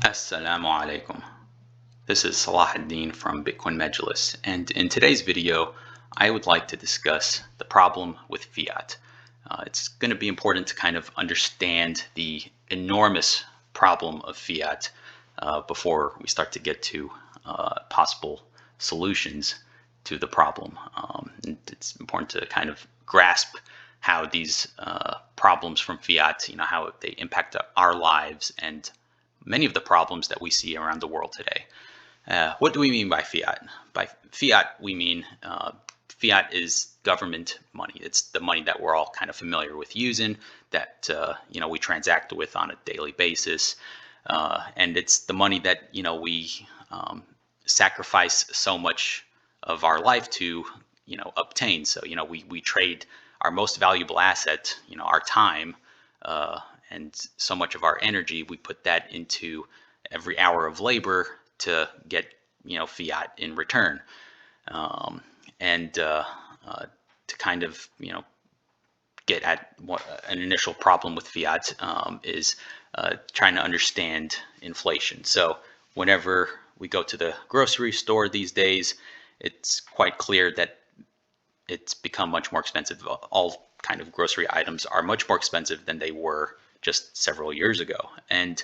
Assalamu alaikum. This is Salah ad-Din from Bitcoin Majlis, and in today's video, I would like to discuss the problem with fiat. It's going to be important to kind of understand the enormous problem of fiat before we start to get to possible solutions to the problem. It's important to kind of grasp how these problems from fiat, how they impact our lives and many of the problems that we see around the world today. What do we mean by fiat? By fiat, we mean fiat is government money. It's the money that we're all kind of familiar with using, that we transact with on a daily basis, and it's the money that we sacrifice so much of our life to obtain. So we trade our most valuable asset, our time. And so much of our energy, we put that into every hour of labor to get fiat in return. To kind of get at what an initial problem with fiat is trying to understand inflation. So whenever we go to the grocery store these days, it's quite clear that it's become much more expensive. All kind of grocery items are much more expensive than they were just several years ago. And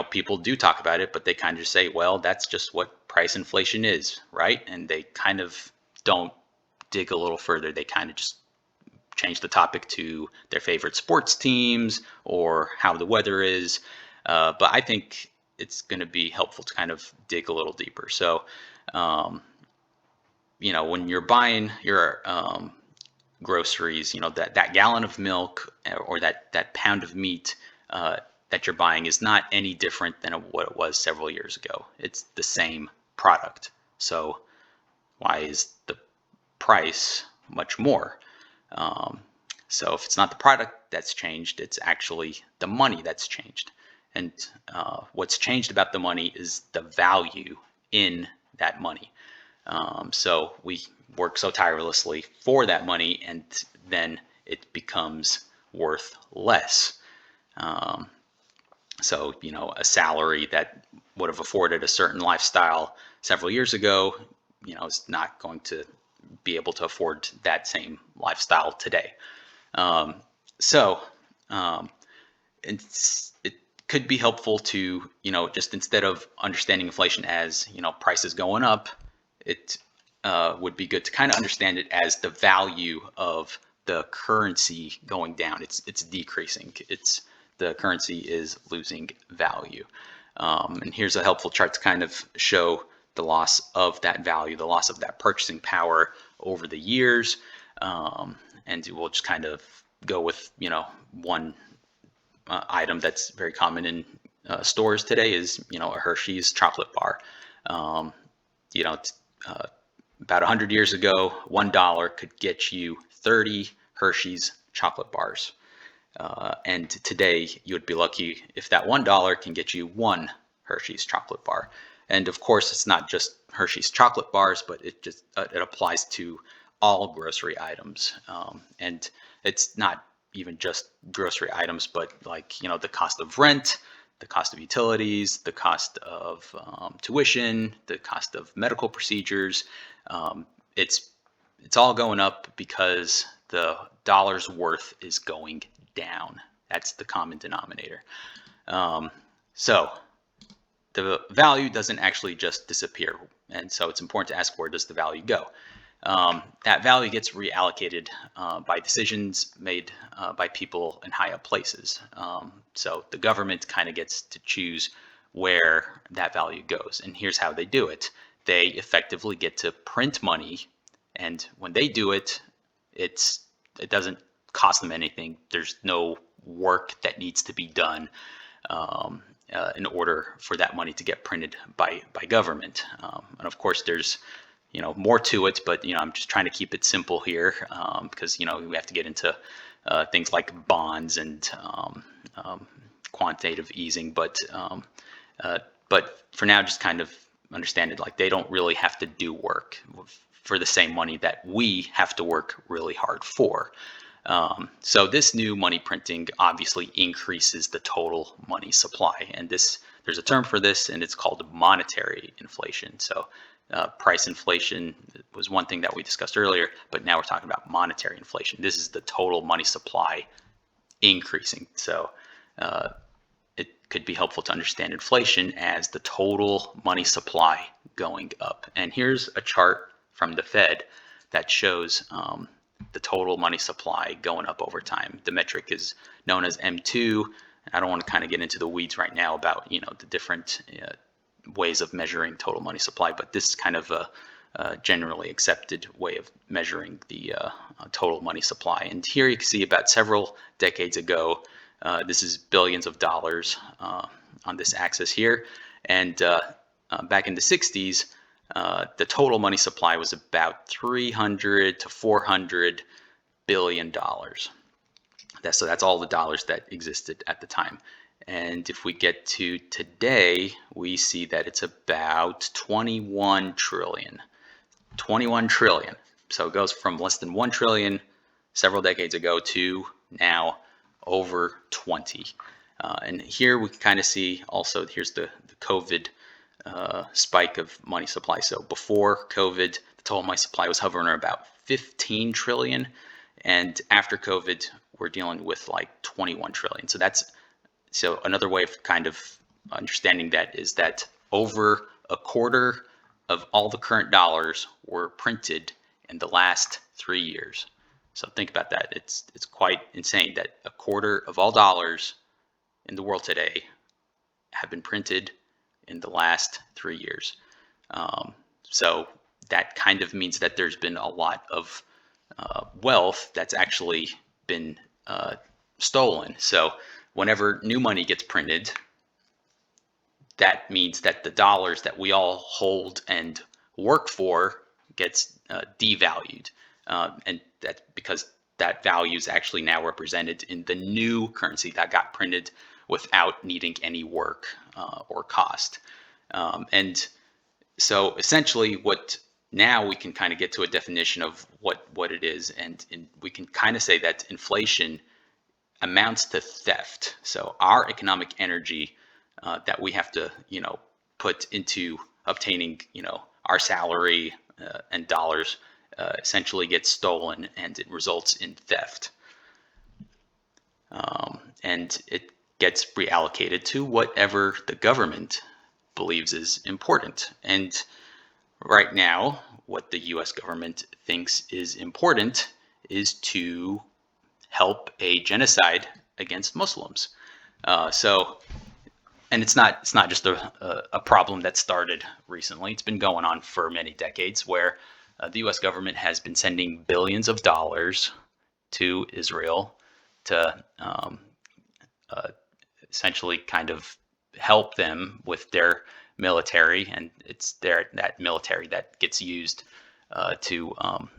people do talk about it, but they kind of just say, well, that's just what price inflation is, right? And they kind of don't dig a little further. They kind of just change the topic to their favorite sports teams or how the weather is. But I think it's going to be helpful to kind of dig a little deeper. So, when you're buying your groceries, that gallon of milk or that pound of meat that you're buying is not any different than what it was several years ago. It's the same product. So why is the price much more? So if it's not the product that's changed, it's actually the money that's changed. And what's changed about the money is the value in that money. So we work so tirelessly for that money, and then it becomes worth less. So a salary that would have afforded a certain lifestyle several years ago, is not going to be able to afford that same lifestyle today. It could be helpful to, just instead of understanding inflation as, prices going up, it would be good to kind of understand it as the value of the currency going down. It's decreasing. The currency is losing value. And here's a helpful chart to kind of show the loss of that value, the loss of that purchasing power over the years. And we'll just kind of go with, one item that's very common in stores today is, a Hershey's chocolate bar. About 100 years ago, $1 could get you 30 Hershey's chocolate bars. And today, you would be lucky if that $1 can get you one Hershey's chocolate bar. And of course, it's not just Hershey's chocolate bars, but it applies to all grocery items. And it's not even just grocery items, but like, the cost of rent, the cost of utilities, the cost of tuition, the cost of medical procedures. It's all going up because the dollar's worth is going down. That's the common denominator. So the value doesn't actually just disappear. And so it's important to ask, where does the value go? That value gets reallocated by decisions made by people in high up places. So the government kind of gets to choose where that value goes. And here's how they do it. They effectively get to print money. And when they do it, it doesn't cost them anything. There's no work that needs to be done in order for that money to get printed by government. And of course, there's more to it, but I'm just trying to keep it simple here because we have to get into things like bonds and quantitative easing. But for now, just kind of understand it like they don't really have to do work for the same money that we have to work really hard for. So this new money printing obviously increases the total money supply, and this there's a term for this, and it's called monetary inflation. So price inflation was one thing that we discussed earlier, but now we're talking about monetary inflation. This is the total money supply increasing. So it could be helpful to understand inflation as the total money supply going up. And here's a chart from the Fed that shows the total money supply going up over time. The metric is known as M2. I don't want to kind of get into the weeds right now about the different ways of measuring total money supply, but this is kind of a generally accepted way of measuring the total money supply. And here you can see about several decades ago, this is billions of dollars on this axis here, and back in the 60s, the total money supply was about 300 to 400 billion dollars. So that's all the dollars that existed at the time. And if we get to today, we see that it's about 21 trillion. 21 trillion. So it goes from less than 1 trillion several decades ago to now over 20. And here we can kind of see also, here's the COVID spike of money supply. So before COVID, the total money supply was hovering about 15 trillion. And after COVID, we're dealing with like 21 trillion. So another way of kind of understanding that is that over a quarter of all the current dollars were printed in the last 3 years. So think about that. It's quite insane that a quarter of all dollars in the world today have been printed in the last 3 years. So that kind of means that there's been a lot of wealth that's actually been stolen. So whenever new money gets printed, that means that the dollars that we all hold and work for gets devalued. And that's because that value is actually now represented in the new currency that got printed without needing any work or cost. And so essentially what now we can kind of get to a definition of what it is. And we can kind of say that inflation amounts to theft. So our economic energy that we have to, put into obtaining, our salary and dollars essentially gets stolen, and it results in theft. And it gets reallocated to whatever the government believes is important. And right now, what the U.S. government thinks is important is to help a genocide against Muslims. And it's not just a problem that started recently. It's been going on for many decades, where the U.S. government has been sending billions of dollars to Israel to essentially kind of help them with their military, and it's that military that gets used to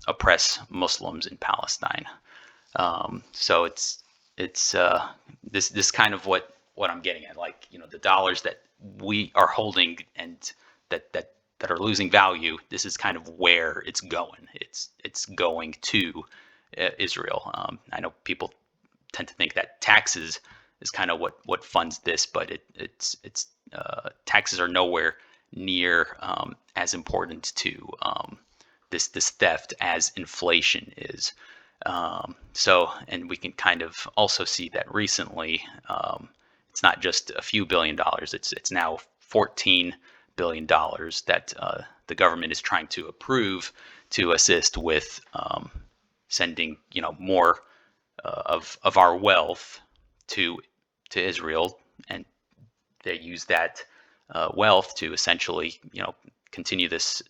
oppress Muslims in Palestine. So it's this kind of what I'm getting at, like, the dollars that we are holding and that are losing value. This is kind of where it's going. It's going to Israel. I know people tend to think that taxes is kind of what funds this, but it's taxes are nowhere near as important to this theft as inflation is. And we can kind of also see that recently, it's not just a few $billion. It's now $14 billion that the government is trying to approve to assist with sending more of our wealth to Israel, and they use that wealth to essentially continue this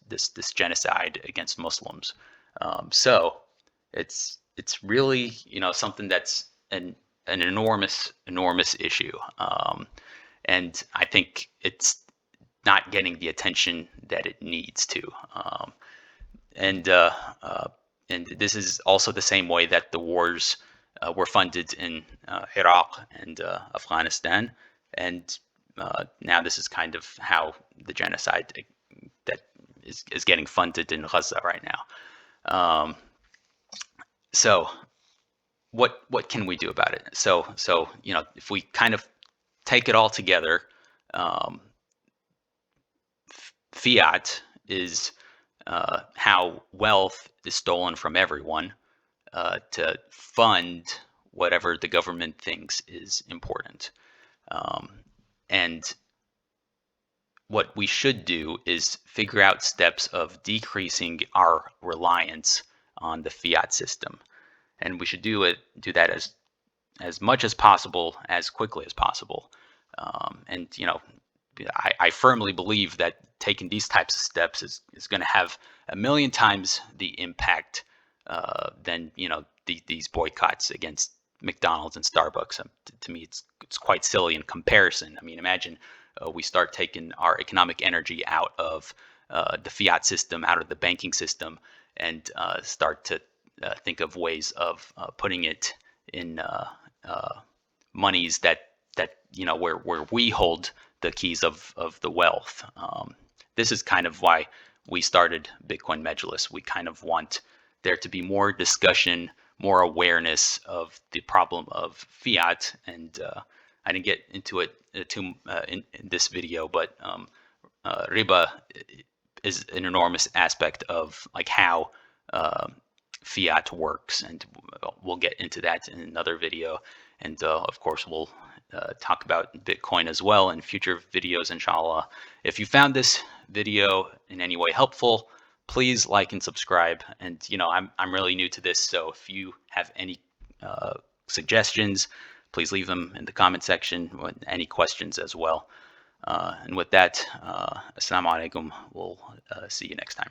genocide against Muslims. So it's really something that's an enormous issue, and I think it's not getting the attention that it needs to. And this is also the same way that the wars were funded in Iraq and Afghanistan, and now this is kind of how the genocide that is getting funded in Gaza right now. So what can we do about it? So if we kind of take it all together, Um, Fiat is how wealth is stolen from everyone to fund whatever the government thinks is important. Um, and what we should do is figure out steps of decreasing our reliance on the fiat system, and we should do that as much as possible, as quickly as possible. And I firmly believe that taking these types of steps is going to have a million times the impact than these boycotts against McDonald's and Starbucks. To me, it's quite silly in comparison. I mean, imagine we start taking our economic energy out of the fiat system, out of the banking system, and start to think of ways of putting it in monies that where we hold the keys of the wealth. This is kind of why we started Bitcoin Medulus. We kind of want there to be more discussion, more awareness of the problem of fiat. And I didn't get into it in this video, but riba is an enormous aspect of like how fiat works, and we'll get into that in another video. And of course, we'll talk about Bitcoin as well in future videos, inshallah. If you found this video in any way helpful, please like and subscribe. And I'm really new to this, so if you have any suggestions, please leave them in the comment section with any questions as well. And with that, assalamu alaikum. We'll see you next time.